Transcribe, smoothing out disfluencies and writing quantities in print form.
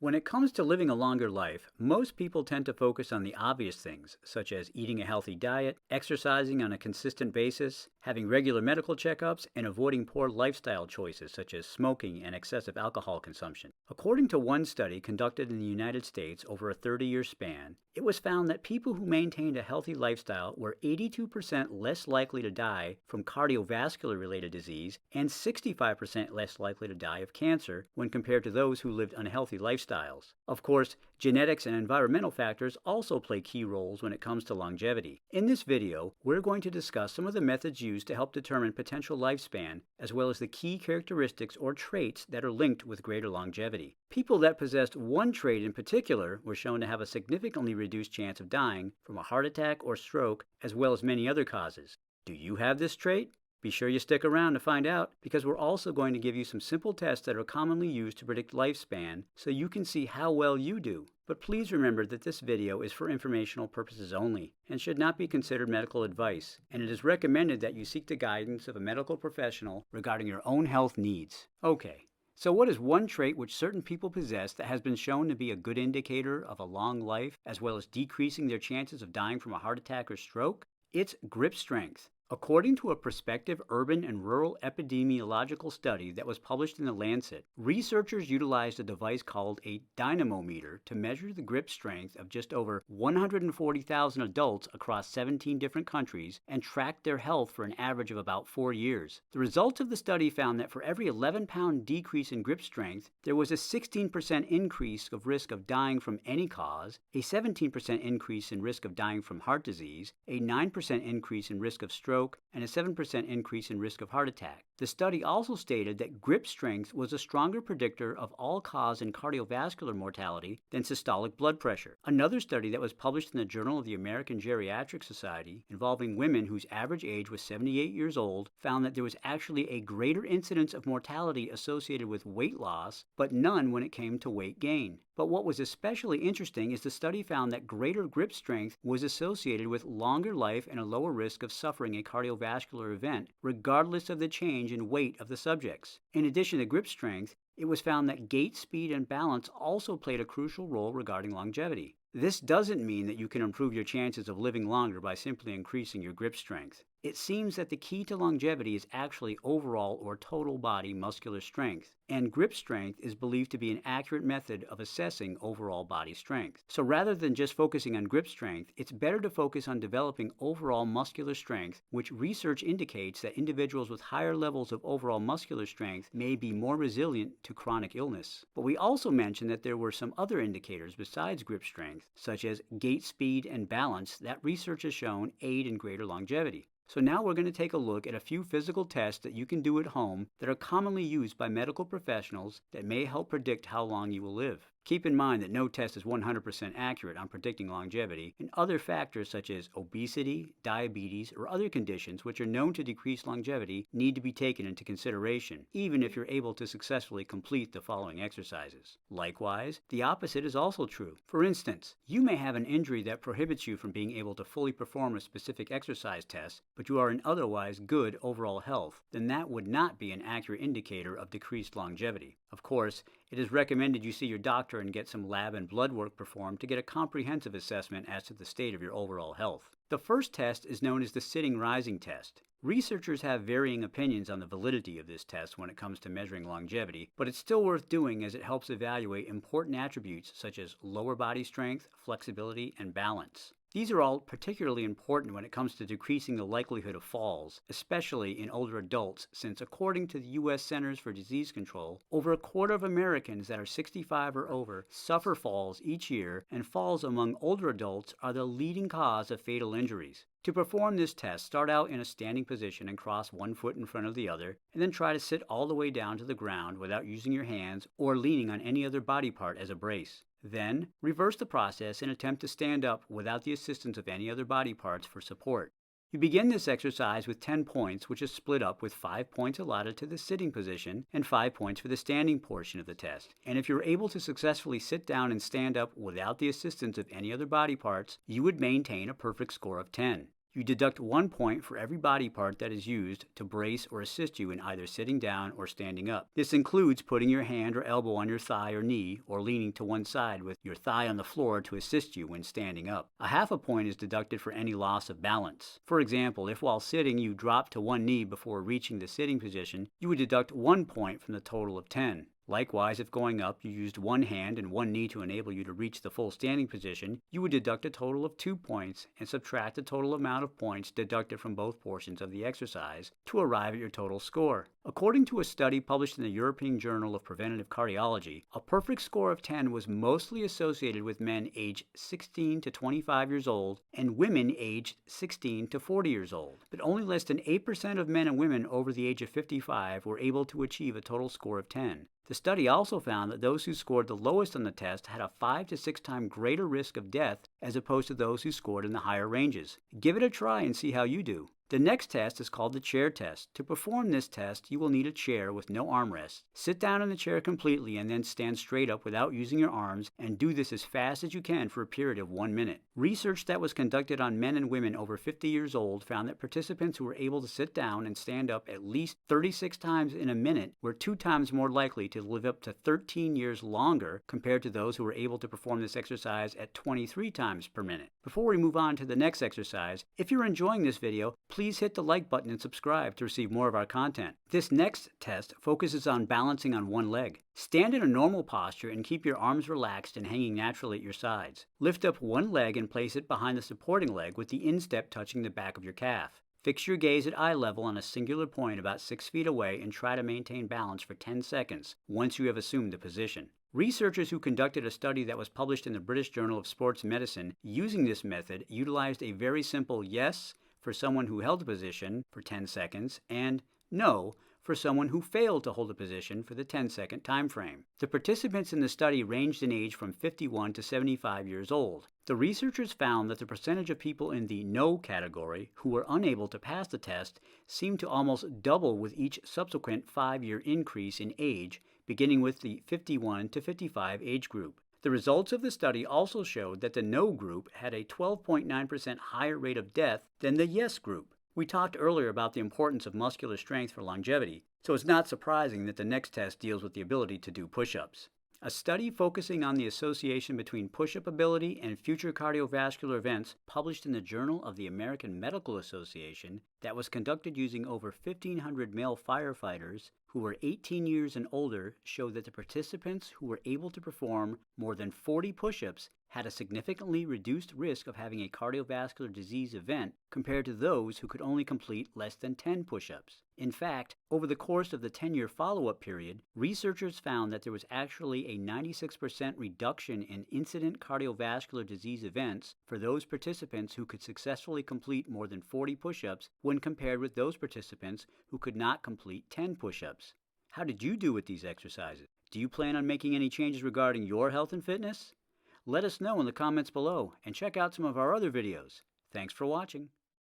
When it comes to living a longer life, most people tend to focus on the obvious things, such as eating a healthy diet, exercising on a consistent basis, having regular medical checkups, and avoiding poor lifestyle choices such as smoking and excessive alcohol consumption. According to one study conducted in the United States over a 30-year span, it was found that people who maintained a healthy lifestyle were 82% less likely to die from cardiovascular-related disease and 65% less likely to die of cancer when compared to those who lived unhealthy lifestyles. Of course, genetics and environmental factors also play key roles when it comes to longevity. In this video, we're going to discuss some of the methods used to help determine potential lifespan, as well as the key characteristics or traits that are linked with greater longevity. People that possessed one trait in particular were shown to have a significantly reduced chance of dying from a heart attack or stroke, as well as many other causes. Do you have this trait? Be sure you stick around to find out, because we're also going to give you some simple tests that are commonly used to predict lifespan so you can see how well you do. But please remember that this video is for informational purposes only and should not be considered medical advice, and it is recommended that you seek the guidance of a medical professional regarding your own health needs. Okay, so what is one trait which certain people possess that has been shown to be a good indicator of a long life, as well as decreasing their chances of dying from a heart attack or stroke? It's grip strength. According to a prospective urban and rural epidemiological study that was published in The Lancet, researchers utilized a device called a dynamometer to measure the grip strength of just over 140,000 adults across 17 different countries and tracked their health for an average of about 4 years. The results of the study found that for every 11-pound decrease in grip strength, there was a 16% increase of risk of dying from any cause, a 17% increase in risk of dying from heart disease, a 9% increase in risk of stroke, and a 7% increase in risk of heart attack. The study also stated that grip strength was a stronger predictor of all-cause and cardiovascular mortality than systolic blood pressure. Another study that was published in the Journal of the American Geriatric Society, involving women whose average age was 78 years old, found that there was actually a greater incidence of mortality associated with weight loss, but none when it came to weight gain. But what was especially interesting is the study found that greater grip strength was associated with longer life and a lower risk of suffering a cardiovascular event, regardless of the change in weight of the subjects. In addition to grip strength, it was found that gait, speed, and balance also played a crucial role regarding longevity. This doesn't mean that you can improve your chances of living longer by simply increasing your grip strength. It seems that the key to longevity is actually overall or total body muscular strength, and grip strength is believed to be an accurate method of assessing overall body strength. So rather than just focusing on grip strength, it's better to focus on developing overall muscular strength, which research indicates that individuals with higher levels of overall muscular strength may be more resilient to chronic illness. But we also mentioned that there were some other indicators besides grip strength, such as gait, speed, and balance, that research has shown aid in greater longevity. So now we're going to take a look at a few physical tests that you can do at home that are commonly used by medical professionals that may help predict how long you will live. Keep in mind that no test is 100% accurate on predicting longevity, and other factors such as obesity, diabetes, or other conditions which are known to decrease longevity need to be taken into consideration, even if you're able to successfully complete the following exercises. Likewise, the opposite is also true. For instance, you may have an injury that prohibits you from being able to fully perform a specific exercise test, but you are in otherwise good overall health, then that would not be an accurate indicator of decreased longevity. Of course, it is recommended you see your doctor and get some lab and blood work performed to get a comprehensive assessment as to the state of your overall health. The first test is known as the sitting-rising test. Researchers have varying opinions on the validity of this test when it comes to measuring longevity, but it's still worth doing as it helps evaluate important attributes such as lower body strength, flexibility, and balance. These are all particularly important when it comes to decreasing the likelihood of falls, especially in older adults, since according to the U.S. Centers for Disease Control, over a quarter of Americans that are 65 or over suffer falls each year, and falls among older adults are the leading cause of fatal injuries. To perform this test, start out in a standing position and cross one foot in front of the other, and then try to sit all the way down to the ground without using your hands or leaning on any other body part as a brace. Then, reverse the process and attempt to stand up without the assistance of any other body parts for support. You begin this exercise with 10 points, which is split up with 5 points allotted to the sitting position and 5 points for the standing portion of the test. And if you're able to successfully sit down and stand up without the assistance of any other body parts, you would maintain a perfect score of 10. You deduct 1 point for every body part that is used to brace or assist you in either sitting down or standing up. This includes putting your hand or elbow on your thigh or knee, or leaning to one side with your thigh on the floor to assist you when standing up. A half a point is deducted for any loss of balance. For example, if while sitting you drop to one knee before reaching the sitting position, you would deduct 1 point from the total of 10. Likewise, if going up you used one hand and one knee to enable you to reach the full standing position, you would deduct a total of 2 points and subtract the total amount of points deducted from both portions of the exercise to arrive at your total score. According to a study published in the European Journal of Preventive Cardiology, a perfect score of 10 was mostly associated with men aged 16 to 25 years old and women aged 16 to 40 years old. But only less than 8% of men and women over the age of 55 were able to achieve a total score of 10. The study also found that those who scored the lowest on the test had a 5 to 6 times greater risk of death as opposed to those who scored in the higher ranges. Give it a try and see how you do. The next test is called the chair test. To perform this test, you will need a chair with no armrest. Sit down in the chair completely and then stand straight up without using your arms, and do this as fast as you can for a period of 1 minute. Research that was conducted on men and women over 50 years old found that participants who were able to sit down and stand up at least 36 times in a minute were 2 times more likely to live up to 13 years longer compared to those who were able to perform this exercise at 23 times per minute. Before we move on to the next exercise, if you're enjoying this video, please hit the like button and subscribe to receive more of our content. This next test focuses on balancing on one leg. Stand in a normal posture and keep your arms relaxed and hanging naturally at your sides. Lift up one leg and place it behind the supporting leg with the instep touching the back of your calf. Fix your gaze at eye level on a singular point about 6 feet away and try to maintain balance for 10 seconds once you have assumed the position. Researchers who conducted a study that was published in the British Journal of Sports Medicine using this method utilized a very simple yes for someone who held a position for 10 seconds and no for someone who failed to hold a position for the 10-second time frame. The participants in the study ranged in age from 51 to 75 years old. The researchers found that the percentage of people in the no category who were unable to pass the test seemed to almost double with each subsequent 5-year increase in age, beginning with the 51 to 55 age group. The results of the study also showed that the no group had a 12.9% higher rate of death than the yes group. We talked earlier about the importance of muscular strength for longevity, so it's not surprising that the next test deals with the ability to do push-ups. A study focusing on the association between push-up ability and future cardiovascular events published in the Journal of the American Medical Association that was conducted using over 1,500 male firefighters who were 18 years and older showed that the participants who were able to perform more than 40 push-ups had a significantly reduced risk of having a cardiovascular disease event compared to those who could only complete less than 10 push-ups. In fact, over the course of the 10-year follow-up period, researchers found that there was actually a 96% reduction in incident cardiovascular disease events for those participants who could successfully complete more than 40 push-ups when compared with those participants who could not complete 10 push-ups. How did you do with these exercises? Do you plan on making any changes regarding your health and fitness? Let us know in the comments below and check out some of our other videos. Thanks for watching.